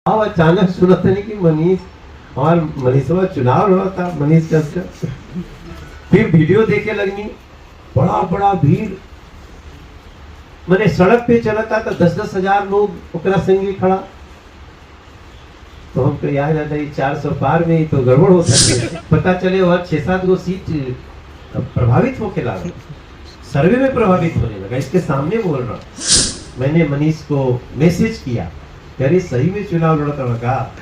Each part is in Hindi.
अब अचानक सुना था नहीं कि मनीष और मनीषवा चुनाव लड़ा था, मनीष कश्यप। फिर वीडियो देखे लगनी, बड़ा बड़ा भीड़, मैंने सड़क पे चला था तो 10-10 हजार लोग ओकरा संगे खड़ा। तो हमको याद आता है 400 पार में तो गड़बड़ हो सकती है। पता चले वह 6-7 गो सीट प्रभावित होके लगा, सर्वे में प्रभावित होने लगा। इसके सामने बोल रहा, मैंने मनीष को मैसेज किया, यानी सही में चुनाव लड़ता लगा।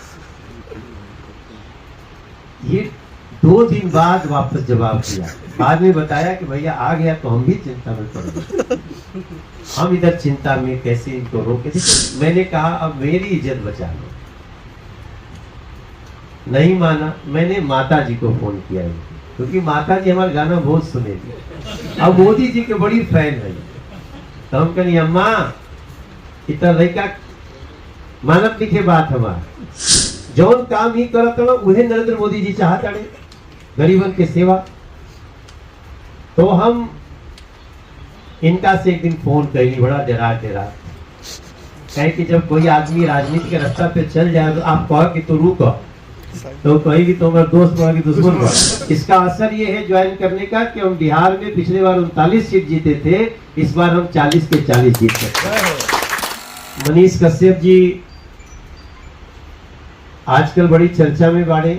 ये 2 दिन बाद वापस जवाब दिया, बाद में बताया कि भैया आ गया तो हम भी चिंता में पड़ गए, हम इधर चिंता में कैसे इनको रोके थे। मैंने कहा अब मेरी इज्जत बचा लो। नहीं माना, मैंने माता जी को फोन किया, क्योंकि माता जी हमारा गाना बहुत सुने थे, अब मोदी जी के बड़ी फैन है। तो हम कही अम्मा इतना लड़का मानव लिखे बात हमारा जौन काम ही करत उहे नरेंद्र मोदी जी चाहता है, गरीबन के सेवा। तो हम इनका से एक दिन फोन करी, बड़ा डरा कहे कि जब कोई आदमी राजनीति के रास्ता पे चल जाए तो आप कहो कि तो रुको, तो कहेगी तो हमारा दोस्त बड़ा कि दुश्मन बड़ा। इसका असर ये है ज्वाइन करने का कि हम बिहार में पिछले बार 39 सीट जीते थे, इस बार हम 40 के 40 जीत सकते हैं। मनीष कश्यप जी आजकल बड़ी चर्चा में बाड़े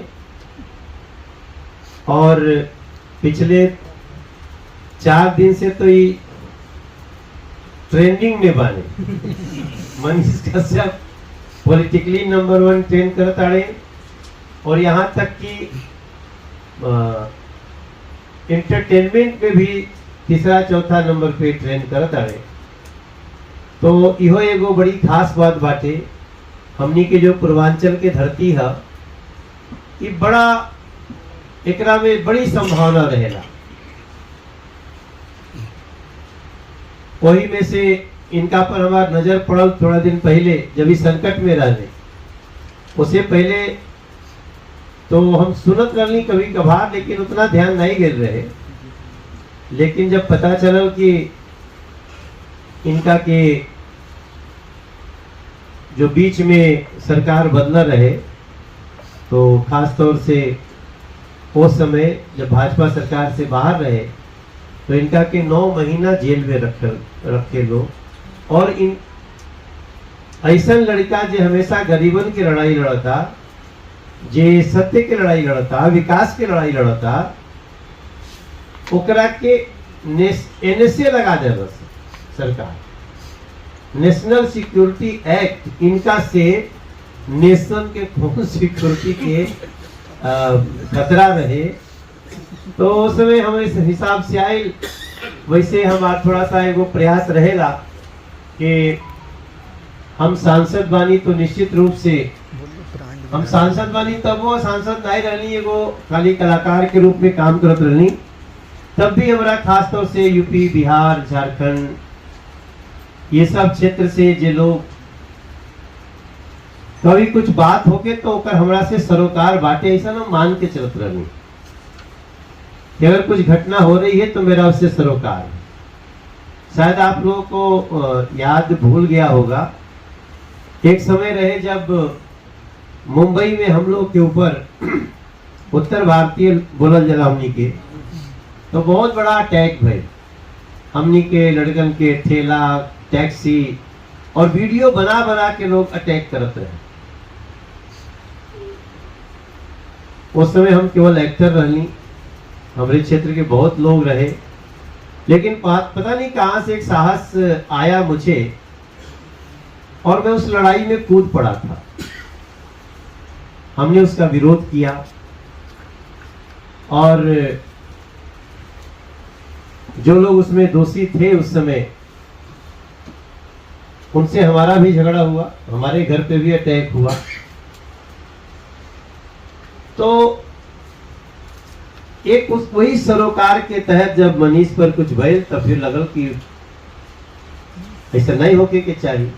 और पिछले 4 दिन से तो ये ट्रेंडिंग में बाने। Manish Kashyap politically number 1 trend करता रहे और यहाँ तक कि एंटरटेनमेंट में भी 3-4 नंबर पे ट्रेंड करता रहे। तो इहो एगो बड़ी खास बात बाटे, हमनी के जो पूर्वांचल के धरती है ये बड़ा एकरा में बड़ी संभावना रहेला। वही में से इनका पर हमार नजर पड़ल थोड़ा दिन पहले, जब इस संकट में रहे। उससे पहले तो हम सुनत रहनी कभी कभार, लेकिन उतना ध्यान नहीं गिर रहे। लेकिन जब पता चला कि इनका के जो बीच में सरकार बदला रहे, तो खास तौर से उस समय जब भाजपा सरकार से बाहर रहे तो इनका के 9 महीना जेल में रखे लोग। और इन ऐसा लड़का जो हमेशा गरीबन की लड़ाई लड़ता, जे सत्य की लड़ाई लड़ता, विकास की लड़ाई लड़ता, ओकरा के एनएसए लगा दे सरकार, नेशनल सिक्योरिटी एक्ट। इनका से नेशन के कौन सिक्योरिटी के खतरा रहे। तो उस समय हम इस हिसाब से आए। वैसे हमारा थोड़ा सा एगो प्रयास रहेगा कि हम सांसद बानी तो निश्चित रूप से हम सांसद बानी, तब वो सांसद नहीं रहनी, एगो खाली कलाकार के रूप में काम करत रहनी। तब भी हमारा खास तौर से यूपी, बिहार, झारखंड, ये सब क्षेत्र से जे लोग कभी कुछ बात होके तो ओकर हमरा से सरोकार बाटे, ऐसा ना मान के चलत रहनी कि अगर कुछ घटना हो रही है तो मेरा उससे सरोकार है। शायद आप लोगों को याद भूल गया होगा, एक समय रहे जब मुंबई में हम लोग के ऊपर उत्तर भारतीय बोलल जला हमनी के, तो बहुत बड़ा अटैक भई। हमनी के लड़कन के ठेला, टैक्सी और वीडियो बना बना के लोग अटैक करते रहे। उस समय हम केवल एक्टर रहनी, हमारे क्षेत्र के बहुत लोग रहे, लेकिन पता नहीं कहां से एक साहस आया मुझे और मैं उस लड़ाई में कूद पड़ा था। हमने उसका विरोध किया और जो लोग उसमें दोषी थे उस समय, उनसे हमारा भी झगड़ा हुआ, हमारे घर पे भी अटैक हुआ। तो एक उस वही सरोकार के तहत जब मनीष पर कुछ भइल तब फिर लगल कि ऐसा नहीं होके के चाहिए।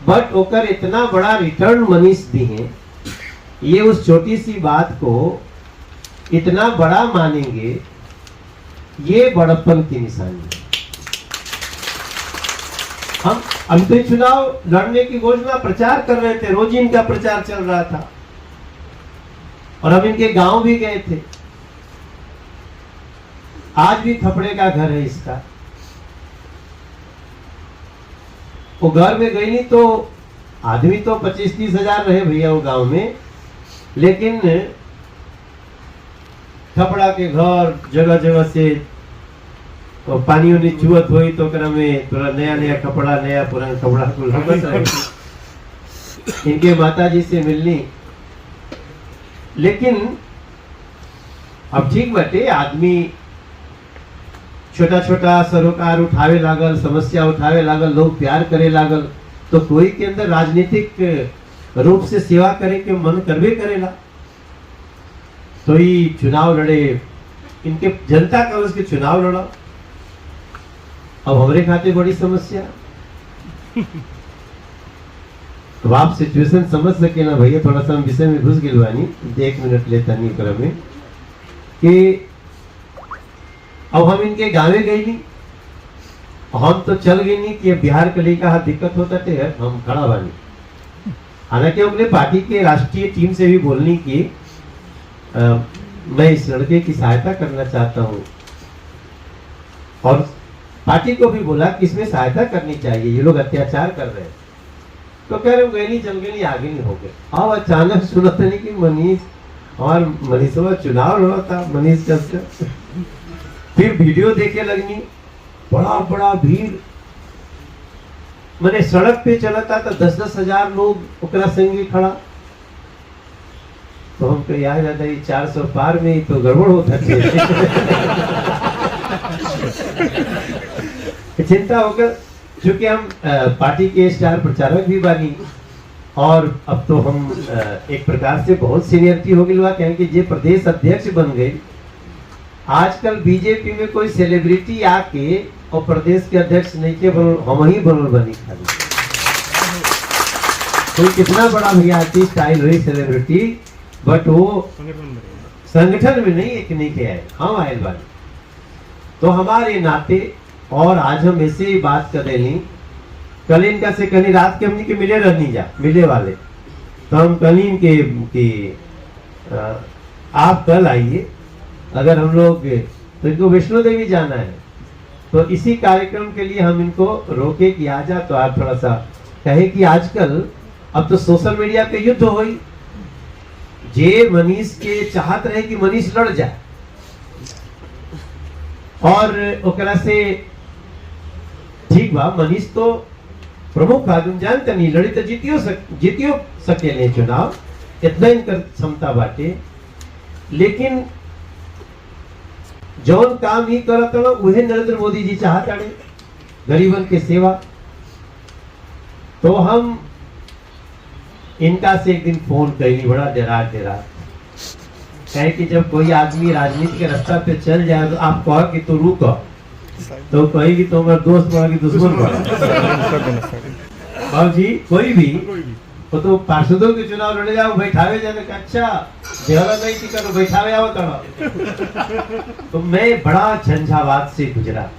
बट ओकर इतना बड़ा रिटर्न मनीष दी है, ये उस छोटी सी बात को इतना बड़ा मानेंगे, ये बड़प्पन की निशानी है। हम हम तो चुनाव लड़ने की घोषणा प्रचार कर रहे थे, रोज इनका प्रचार चल रहा था और हम इनके गांव भी गए थे। आज भी थपड़े का घर है इसका। वो घर में गई नहीं तो आदमी तो 25-30 हजार रहे भैया वो गांव में, लेकिन थपड़ा के घर जगह जगह से तो पानी उनी चुअत हुई तो में थोड़ा नया नया कपड़ा, नया पुराना कपड़ा को लगत रहे इनके माता जी से मिलनी। लेकिन अब ठीक बटे, आदमी छोटा छोटा सरोकार उठावे लागल, समस्या उठावे लागल, लोग प्यार करे लागल, तो कोई के अंदर राजनीतिक रूप से सेवा करे के मन करवे करेला। तो ये चुनाव लड़े, इनके जनता कांग्रेस के चुनाव लड़ा। अब हमारे खाते बड़ी समस्या। तो आप सिचुएशन समझ सके ना भैया, थोड़ा सा हम विषय में घुस गिलवानी 1 मिनट लेता नहीं कर में कि अब हम इनके गाँव गए नहीं, हम तो चल गए नहीं कि बिहार के लिए कहा दिक्कत होता थे, हम खड़ा बानी। हालांकि हमने पार्टी के राष्ट्रीय टीम से भी बोलनी की मैं इस लड़के की सहायता करना चाहता हूं और पार्टी को भी बोला कि इसमें सहायता करनी चाहिए, ये लोग अत्याचार कर रहे हैं। तो कह रहे गए नहीं, चल गए नहीं, आगे नहीं हो गए। अब अचानक सुनत नहीं कि मनीष और मनीषवा चुनाव लड़ा था, मनीष जैसे फिर वीडियो देखे लगनी, बड़ा बड़ा भीड़, मैंने सड़क पे चला था तो 10-10 हजार लोग ओकरा संगी खड़ा। तो हमको याद आता है 400 पार में ही तो गड़बड़ होता थे। चिंता होकर, चूंकि हम पार्टी के स्टार प्रचारक भी बानी और अब तो हम एक प्रकार से बहुत सीनियरिटी हो गई हुआ, कहेंगे जे प्रदेश अध्यक्ष बन गए। आजकल बीजेपी में कोई सेलिब्रिटी आके और प्रदेश के अध्यक्ष नहीं के बनल, हम ही बनल बनी खाली। कोई कितना बड़ा भैया आर्टिस्ट स्टाइल हुई सेलिब्रिटी, बट वो संगठन में नहीं, एक नहीं के आए, हम आए बानी। तो हमारे नाते और आज हम ऐसे ही बात कर रहे, कल इनका से कहीं रात के हमने के मिले रहनी जा मिले वाले, तो हम कल इनके कि आप कल आइए, अगर हम लोग तो इनको वैष्णो देवी जाना है, तो इसी कार्यक्रम के लिए हम इनको रोके कि आ जा। तो आप थोड़ा सा कहे कि आजकल अब तो सोशल मीडिया पे युद्ध हो गई, जे मनीष के चाहत रहे कि मनीष लड़ जाए और ओकरा से ठीक बा, मनीष तो प्रमुख आदमी जानते नहीं, लड़ी तो जीतियो सकेले चुनाव, इतना इनकर क्षमता बाटे। लेकिन जौन काम ही करत उहे नरेंद्र मोदी जी चाहता है, गरीबन के सेवा। तो हम इनका से एक दिन फोन कैली, बड़ा डरा कहे कि जब कोई आदमी राजनीति के रास्ता पे चल जाए तो आप कहो कि तो रुक, तो कहेगी तो हमारा दोस्त बड़ा कि दुश्मन बड़ा। बाबू जी कोई भी वो तो पार्षदों के चुनाव लड़े जाओ, बैठावे जाने का अच्छा देवला नहीं टिकट तो बैठावे आओ तब। तो मैं बड़ा झंझावात से गुजरा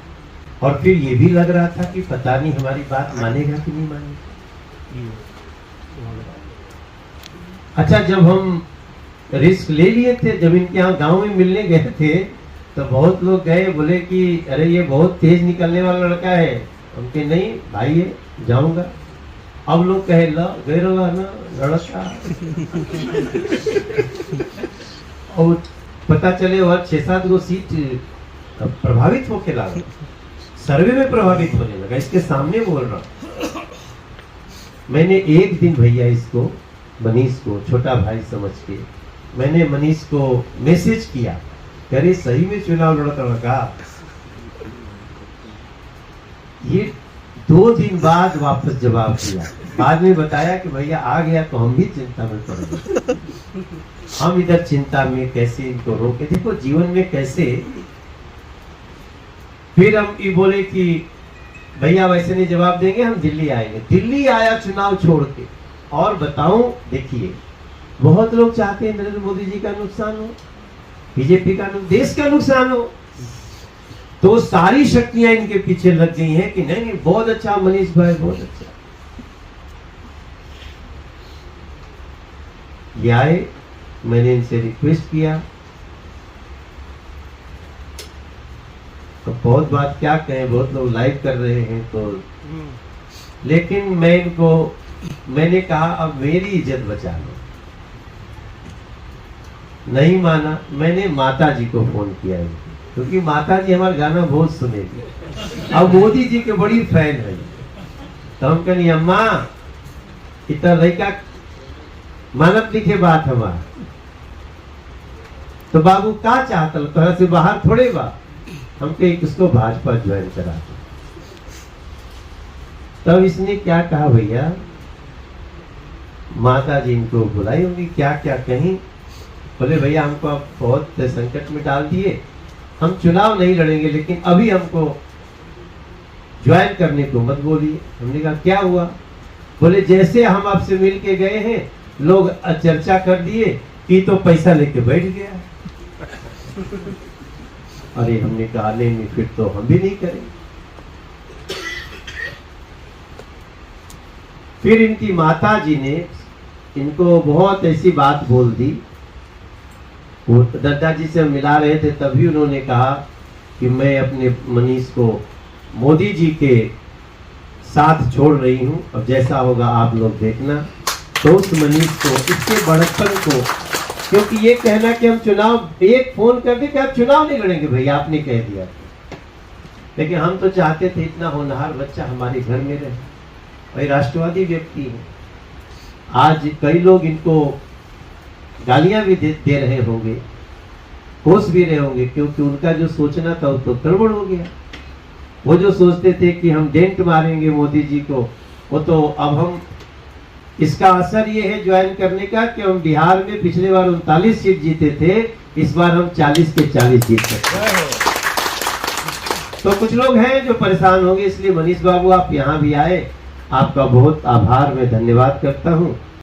और फिर ये भी लग रहा था कि पता नहीं हमारी बात मानेगा कि नहीं मानेगा। अच्छा, जब हम रिस्क ले लिए थे, जब इनके यहाँ गांव में मिलने गए थे तो बहुत लोग गए, बोले कि अरे ये बहुत तेज निकलने वाला लड़का है। उनके नहीं भाई है, जाऊंगा। अब लोग कहे ला गए रहा ना लड़का और पता चले और 6-7 गो सीट प्रभावित होके लगा, सर्वे में प्रभावित होने लगा। इसके सामने बोल रहा, मैंने एक दिन भैया इसको मनीष को छोटा भाई समझ के मैंने मनीष को मैसेज किया, अरे सही में चुनाव लड़ता लगा। ये 2 दिन बाद वापस जवाब दिया, बाद में बताया कि भैया आ गया तो हम भी चिंता में पड़ गए। हम इधर चिंता में कैसे इनको रोके, देखो जीवन में कैसे। फिर हम ये बोले कि भैया वैसे नहीं जवाब देंगे, हम दिल्ली आएंगे। दिल्ली आया चुनाव छोड़ के, और बताऊं देखिए बहुत लोग चाहते हैं नरेंद्र मोदी जी का नुकसान हो, बीजेपी का देश का नुकसान हो, तो सारी शक्तियां इनके पीछे लग गई हैं कि नहीं नहीं बहुत अच्छा मनीष भाई, बहुत अच्छा। ये आए, मैंने इनसे रिक्वेस्ट किया, तो बहुत बात क्या कहें, बहुत लोग लाइव कर रहे हैं तो, लेकिन मैंने कहा अब मेरी इज्जत बचा लो। नहीं माना, मैंने माता जी को फोन किया है, क्योंकि माता जी हमारा गाना बहुत सुनेगी। अब मोदी जी के बड़ी फैन है, तो हम कहनी अम्मा इतना लड़का मानव लिखे बात हमारा, तो बाबू का चाहता तरह से बाहर थोड़े बा, हम कहीं किसको भाजपा ज्वाइन करा। तब इसने क्या कहा, भैया माता जी इनको बुलाई होंगी, क्या क्या कहीं। बोले भैया हमको आप बहुत संकट में डाल दिए, हम चुनाव नहीं लड़ेंगे, लेकिन अभी हमको ज्वाइन करने को मत बोलिए। हमने कहा क्या हुआ? बोले जैसे हम आपसे मिल के गए हैं, लोग चर्चा कर दिए कि तो पैसा लेके बैठ गया। अरे हमने कहा नहीं, फिर तो हम भी नहीं करें। फिर इनकी माता जी ने इनको बहुत ऐसी बात बोल दी। वो दादाजी से मिला रहे थे, तभी उन्होंने कहा कि मैं अपने मनीष को मोदी जी के साथ छोड़ रही हूं, अब जैसा होगा आप लोग देखना। तो उस मनीष को, इसके बड़प्पन को, क्योंकि ये कहना कि हम चुनाव, एक फोन कर दे कि आप चुनाव नहीं लड़ेंगे भैया, आपने कह दिया, लेकिन हम तो चाहते थे इतना होनहार बच्चा हमारे घर में रहे, वही राष्ट्रवादी व्यक्ति है। आज कई लोग इनको गालियां भी दे रहे होंगे, कोस भी रहे होंगे, क्योंकि उनका जो सोचना था वो तो गड़बड़ हो गया। वो जो सोचते थे कि हम डेंट मारेंगे मोदी जी को, वो तो अब हम, इसका असर ये है ज्वाइन करने का कि हम बिहार में पिछले बार 39 सीट जीते थे, इस बार हम 40 के 40 जीत सकते हैं। तो कुछ लोग हैं जो परेशान होंगे, इसलिए मनीष बाबू आप यहाँ भी आए, आपका बहुत आभार, मैं धन्यवाद करता हूँ।